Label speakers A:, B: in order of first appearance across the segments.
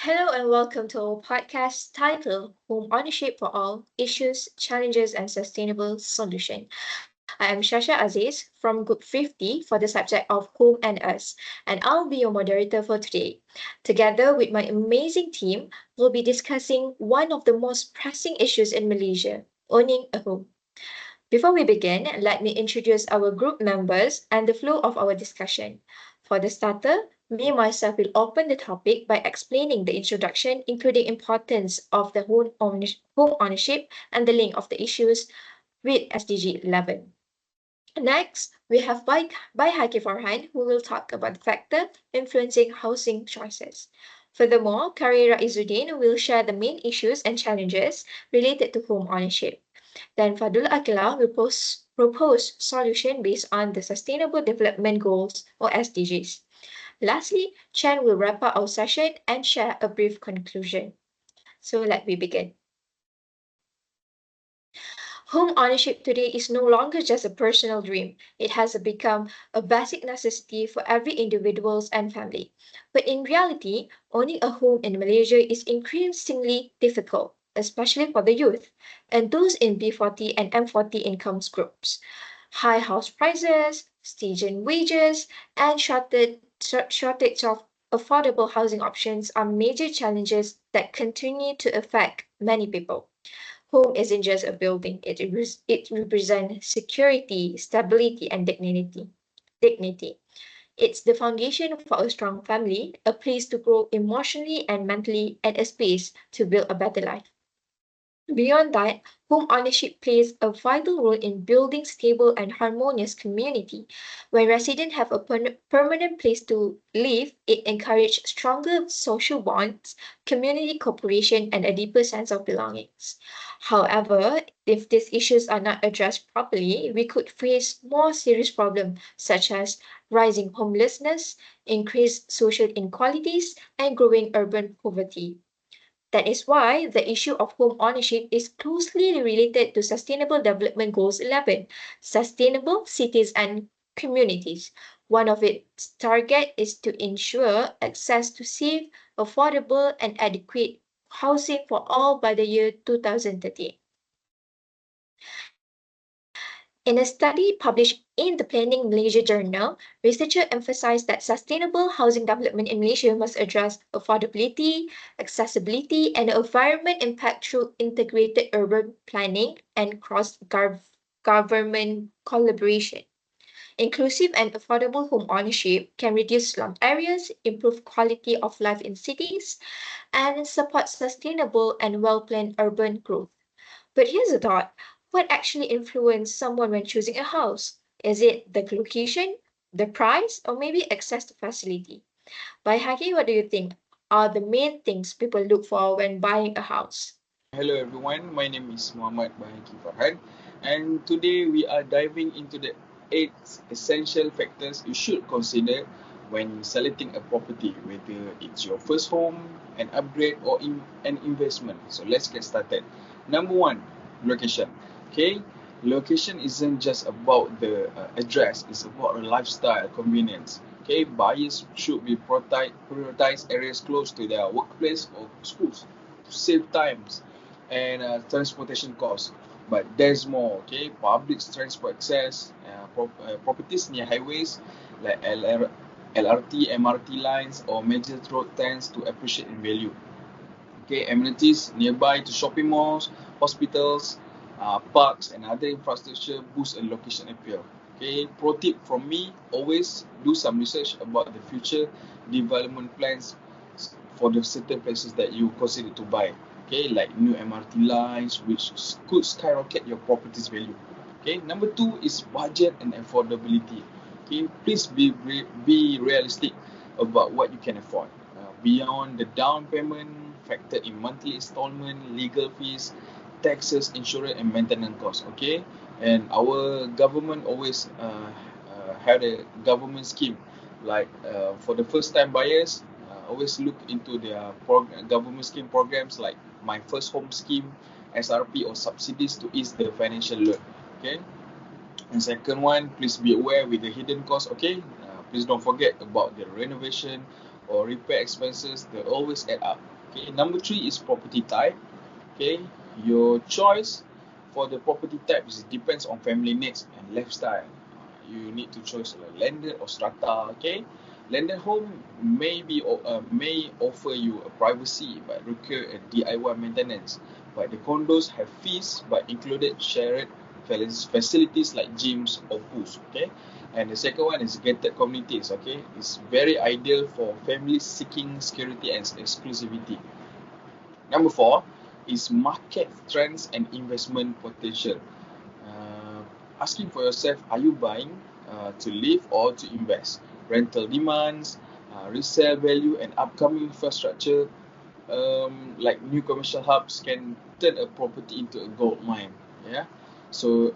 A: Hello and welcome to our podcast titled Home Ownership for All Issues, Challenges, and Sustainable Solution. I am Shasha Aziz from Group 50 for the subject of Home and Us, and I'll be your moderator for today. Together with my amazing team, we'll be discussing one of the most pressing issues in Malaysia owning a home. Before we begin, let me introduce our group members and the flow of our discussion. For the starter, me myself will open the topic by explaining the introduction, including importance of the home ownership and the link of the issues with SDG 11. Next, we have BIHAQI FARHAN, who will talk about the factor influencing housing choices. Furthermore, QARIRA IZZUDDIN will share the main issues and challenges related to home ownership. Then FADHLUL AQILAH will propose solution based on the Sustainable Development Goals or SDGs. Lastly, CHEN will wrap up our session and share a brief conclusion. So let me begin. Home ownership today is no longer just a personal dream. It has become a basic necessity for every individual and family. But in reality, owning a home in Malaysia is increasingly difficult, especially for the youth and those in B40 and M40 income groups. High house prices, stagnant wages, and shortage of affordable housing options are major challenges that continue to affect many people. Home isn't just a building, it represents security, stability, and dignity. It's the foundation for a strong family, a place to grow emotionally and mentally, and a space to build a better life. Beyond that, home ownership plays a vital role in building stable and harmonious community. When residents have a permanent place to live, it encourages stronger social bonds, community cooperation, and a deeper sense of belongings. However, if these issues are not addressed properly, we could face more serious problems such as rising homelessness, increased social inequalities, and growing urban poverty. That is why the issue of home ownership is closely related to Sustainable Development Goals 11, Sustainable Cities and Communities. One of its targets is to ensure access to safe, affordable, and adequate housing for all by the year 2030. In a study published in the Planning Malaysia Journal, researchers emphasized that sustainable housing development in Malaysia must address affordability, accessibility, and environment impact through integrated urban planning and cross-government collaboration. Inclusive and affordable home ownership can reduce slum areas, improve quality of life in cities, and support sustainable and well-planned urban growth. But here's a thought. What actually influences someone when choosing a house? Is it the location, the price, or maybe access to facility? By Haki, what do you think are the main things people look for when buying a house?
B: Hello everyone, my name is Muhammad BAIHAQI Farhan, and today we are diving into the 8 essential factors you should consider when selecting a property, whether it's your first home, an upgrade, or an investment. So let's get started. Number 1, location. Okay, location isn't just about the address, it's about a lifestyle convenience. Okay, buyers should be prioritize areas close to their workplace or schools to save times and transportation costs. But there's more. Okay, public transport access, properties near highways like LRT, MRT lines, or major road tends to appreciate in value. Okay, amenities nearby to shopping malls, hospitals, parks, and other infrastructure boost a location appeal. Okay, pro tip from me: always do some research about the future development plans for the certain places that you consider to buy. Okay, like new MRT lines, which could skyrocket your property's value. Okay, number 2 is budget and affordability. Okay, please be realistic about what you can afford. Beyond the down payment, factor in monthly installment, legal fees, taxes, insurance, and maintenance costs. Okay, and our government always had a government scheme like for the first time buyers, always look into their government scheme programs like my first home scheme, SRP, or subsidies to ease the financial load. Okay, and second one, please be aware with the hidden cost. Okay, please don't forget about the renovation or repair expenses, they always add up. Okay, number 3 is property type. Okay, your choice for the property types depends on family needs and lifestyle. You need to choose a landed or strata. Okay, landed home may offer you a privacy but require a DIY maintenance. But the condos have fees but included shared facilities like gyms or pools. Okay, and the second one is gated communities. Okay, it's very ideal for families seeking security and exclusivity. Number 4 is market trends and investment potential. Uh, Asking for yourself, are you buying to live or to invest? Rental demands, resale value, and upcoming infrastructure like new commercial hubs can turn a property into a gold mine. Yeah. So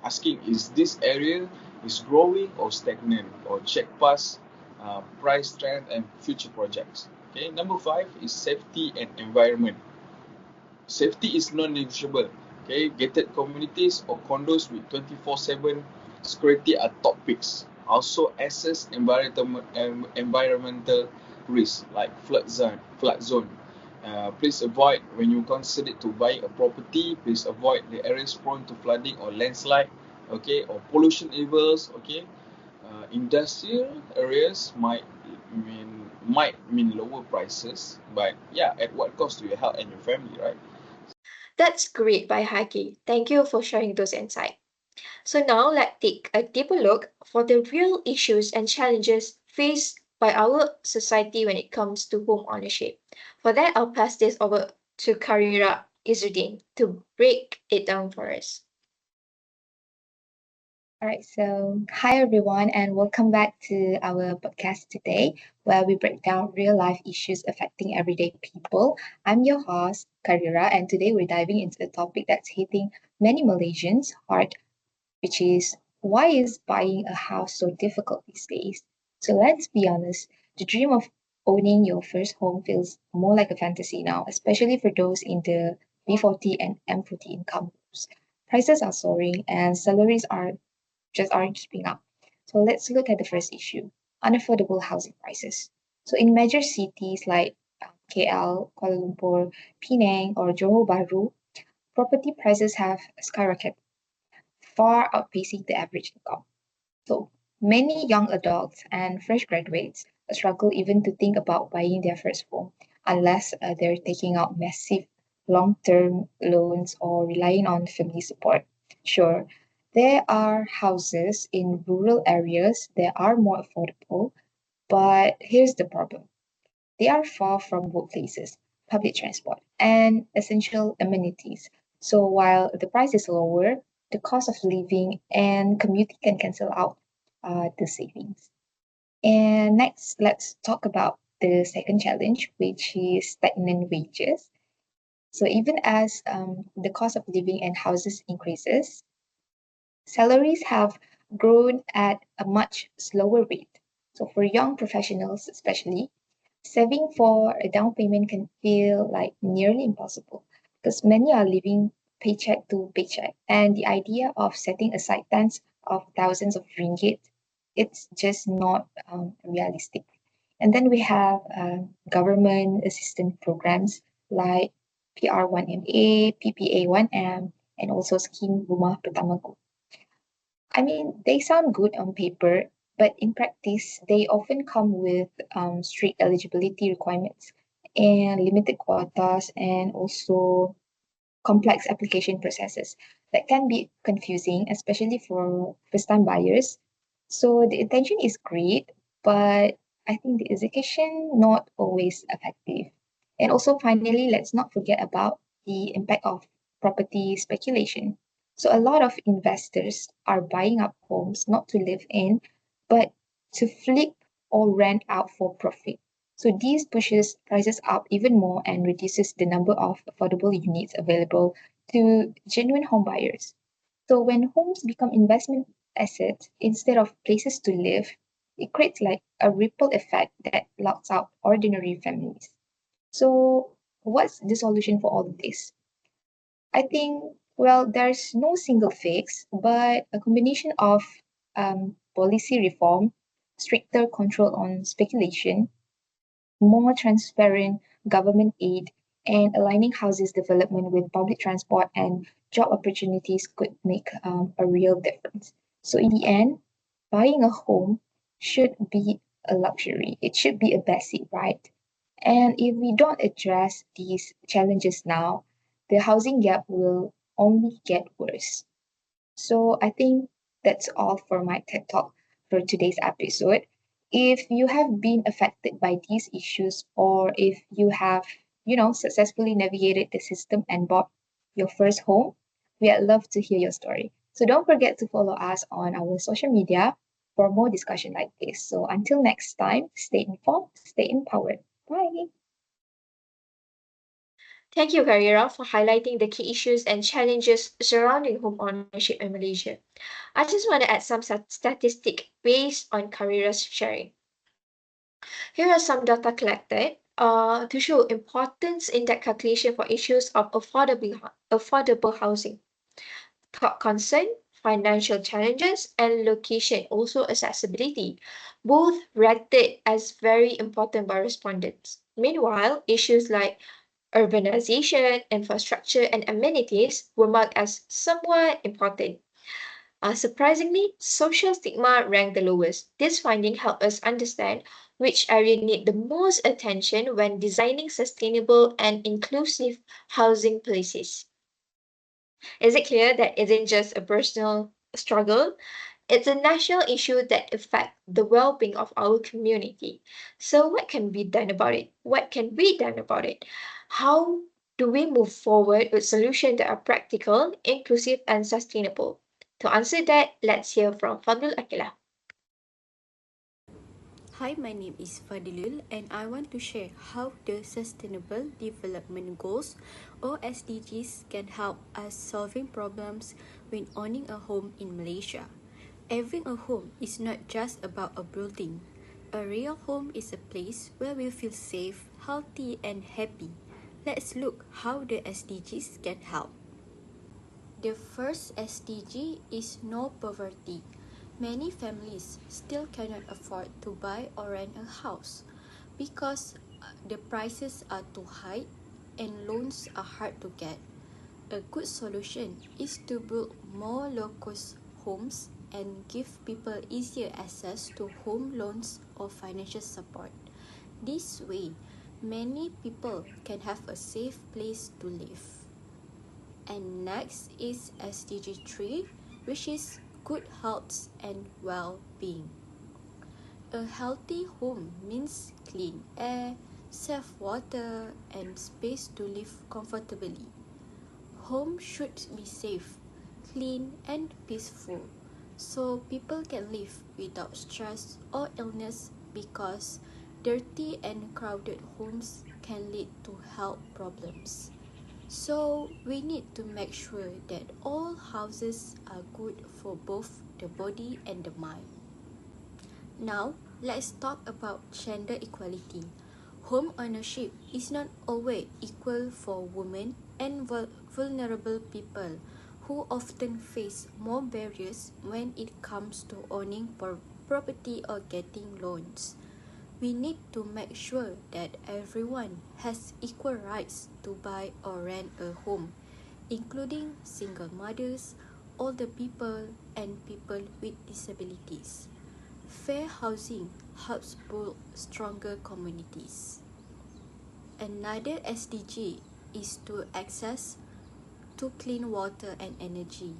B: asking, is this area is growing or stagnant, or check past price trend and future projects. Okay. Number 5 is safety and environment. Safety is non-negotiable. Okay, gated communities or condos with 24/7 security are top picks. Also, assess environmental risks like flood zone. Please avoid, when you consider to buy a property, please avoid the areas prone to flooding or landslide. Okay, or pollution levels. Okay, industrial areas might mean lower prices, but yeah, at what cost to your health and your family, right?
A: That's great, BAIHAQI. Thank you for sharing those insights. So now let's take a deeper look for the real issues and challenges faced by our society when it comes to home ownership. For that, I'll pass this over to QARIRA IZZUDDIN to break it down for us.
C: All right, so hi everyone, and welcome back to our podcast today, where we break down real life issues affecting everyday people. I'm your host, Karira, and today we're diving into a topic that's hitting many Malaysians hard, which is why is buying a house so difficult these days? So let's be honest, the dream of owning your first home feels more like a fantasy now, especially for those in the B40 and M40 income groups. Prices are soaring and salaries aren't keeping up. So let's look at the first issue, unaffordable housing prices. So in major cities like KL, Kuala Lumpur, Penang, or Johor Bahru, property prices have skyrocketed, far outpacing the average income. So many young adults and fresh graduates struggle even to think about buying their first home unless they're taking out massive long-term loans or relying on family support. Sure, there are houses in rural areas that are more affordable, but here's the problem. They are far from workplaces, public transport, and essential amenities. So while the price is lower, the cost of living and commuting can cancel out the savings. And next, let's talk about the second challenge, which is stagnant wages. So even as the cost of living and houses increases, salaries have grown at a much slower rate. So for young professionals, especially, saving for a down payment can feel like nearly impossible because many are living paycheck to paycheck. And the idea of setting aside tens of thousands of ringgit, it's just not realistic. And then we have government assistance programs like PR1MA, PPA1M, and also Scheme Rumah Pertamaku. I mean, they sound good on paper, but in practice, they often come with strict eligibility requirements and limited quotas and also complex application processes that can be confusing, especially for first-time buyers. So the intention is great, but I think the execution not always effective. And also, finally, let's not forget about the impact of property speculation. So a lot of investors are buying up homes not to live in, but to flip or rent out for profit. So this pushes prices up even more and reduces the number of affordable units available to genuine home buyers. So when homes become investment assets instead of places to live, it creates like a ripple effect that locks out ordinary families. So what's the solution for all of this? I think, well, there's no single fix, but a combination of policy reform, stricter control on speculation, more transparent government aid, and aligning houses development with public transport and job opportunities could make a real difference. So, in the end, buying a home should be a luxury, it should be a basic right. And if we don't address these challenges now, the housing gap will only get worse. So I think that's all for my TED Talk for today's episode. If you have been affected by these issues, or if you have, successfully navigated the system and bought your first home, we'd love to hear your story. So don't forget to follow us on our social media for more discussion like this. So until next time, stay informed, stay empowered. Bye.
A: Thank you, Karira, for highlighting the key issues and challenges surrounding home ownership in Malaysia. I just want to add some statistic based on Karira's sharing. Here are some data collected to show importance in that calculation for issues of affordable housing. Top concern, financial challenges, and location, also accessibility, both rated as very important by respondents. Meanwhile, issues like urbanization, infrastructure, and amenities were marked as somewhat important. Surprisingly, social stigma ranked the lowest. This finding helped us understand which area need the most attention when designing sustainable and inclusive housing policies. Is it clear that it isn't just a personal struggle? It's a national issue that affects the well-being of our community. So what can be done about it? What can be done about it? How do we move forward with solutions that are practical, inclusive, and sustainable? To answer that, let's hear from Fadlul Akilah.
D: Hi, my name is FADHLUL and I want to share how the Sustainable Development Goals or SDGs can help us solving problems when owning a home in Malaysia. Having a home is not just about a building. A real home is a place where we feel safe, healthy and happy. Let's look how the SDGs can help. The first SDG is no poverty. Many families still cannot afford to buy or rent a house because the prices are too high and loans are hard to get. A good solution is to build more low-cost homes and give people easier access to home loans or financial support. This way, many people can have a safe place to live. And next is SDG 3, which is good health and well-being. A healthy home means clean air, safe water, and space to live comfortably. Home should be safe, clean, and peaceful, so people can live without stress or illness because dirty and crowded homes can lead to health problems. So we need to make sure that all houses are good for both the body and the mind. Now, let's talk about gender equality. Home ownership is not always equal for women and vulnerable people who often face more barriers when it comes to owning property or getting loans. We need to make sure that everyone has equal rights to buy or rent a home, including single mothers, older people, and people with disabilities. Fair housing helps build stronger communities. Another SDG is to access to clean water and energy.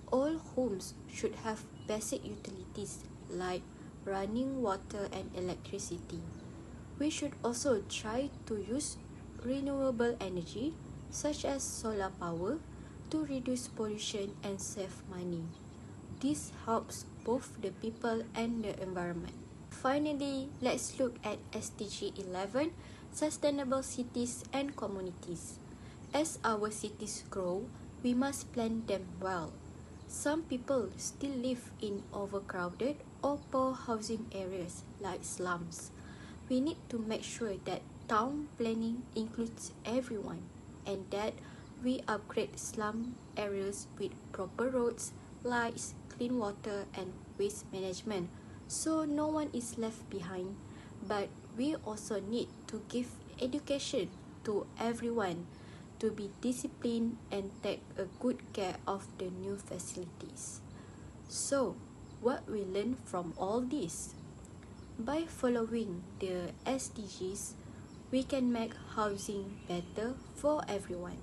D: All homes should have basic utilities like running water and electricity. We should also try to use renewable energy such as solar power to reduce pollution and save money. This helps both the people and the environment. Finally, let's look at SDG 11, Sustainable Cities and Communities. As our cities grow, we must plan them well. Some people still live in overcrowded or poor housing areas like slums. We need to make sure that town planning includes everyone and that we upgrade slum areas with proper roads, lights, clean water and waste management so no one is left behind. But we also need to give education to everyone to be disciplined and take a good care of the new facilities. So, what we learn from all this? By following the SDGs, we can make housing better for everyone.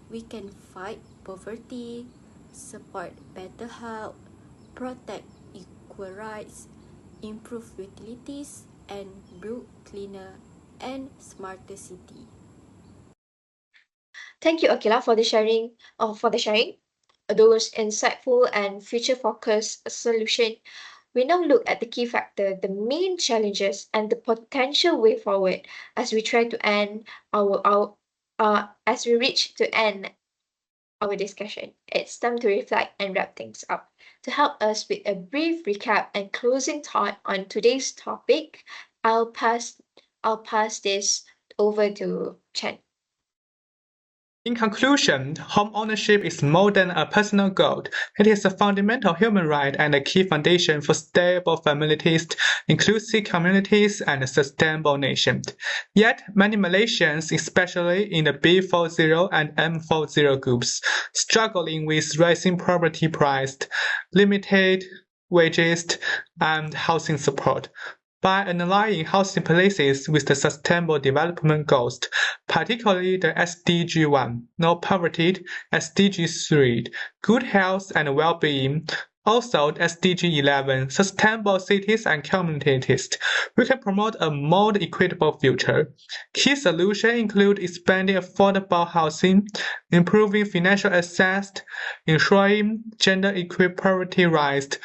D: We can fight poverty, support better health, protect equal rights, improve utilities, and build cleaner and smarter city.
A: Thank you, Akila, for the sharing. Those insightful and future-focused solution. We now look at the key factor, the main challenges, and the potential way forward as we try to end as we reach to end our discussion. It's time to reflect and wrap things up. To help us with a brief recap and closing thought on today's topic, I'll pass this over to Chen.
E: In conclusion, home ownership is more than a personal goal. It is a fundamental human right and a key foundation for stable families, inclusive communities, and a sustainable nation. Yet, many Malaysians, especially in the B40 and M40 groups, struggling with rising property price, limited wages, and housing support. By aligning housing policies with the Sustainable Development Goals, particularly the SDG 1, no poverty, SDG 3, good health and well-being, also SDG 11, sustainable cities and communities, we can promote a more equitable future. Key solutions include expanding affordable housing, improving financial access, ensuring gender equality rights,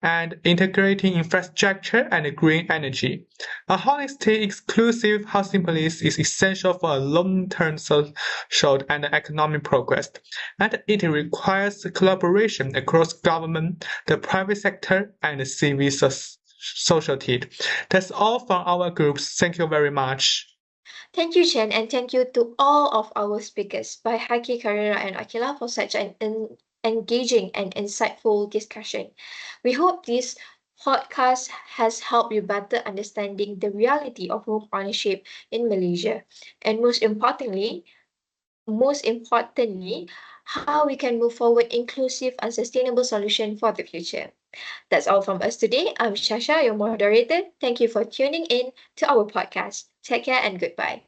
E: and integrating infrastructure and green energy. A holistic, exclusive housing policy is essential for a long-term social and economic progress, and it requires collaboration across government, the private sector, and civil society. That's all from our groups. Thank you very much.
A: Thank you, Chen, and thank you to all of our speakers, BAIHAQI, QARIRA, and AQILAH, for such an engaging and insightful discussion. We hope this podcast has helped you better understanding the reality of home ownership in Malaysia, and most importantly, how we can move forward inclusive and sustainable solution for the future. That's all from us today. I'm Shasha, your moderator. Thank you for tuning in to our podcast. Take care and goodbye.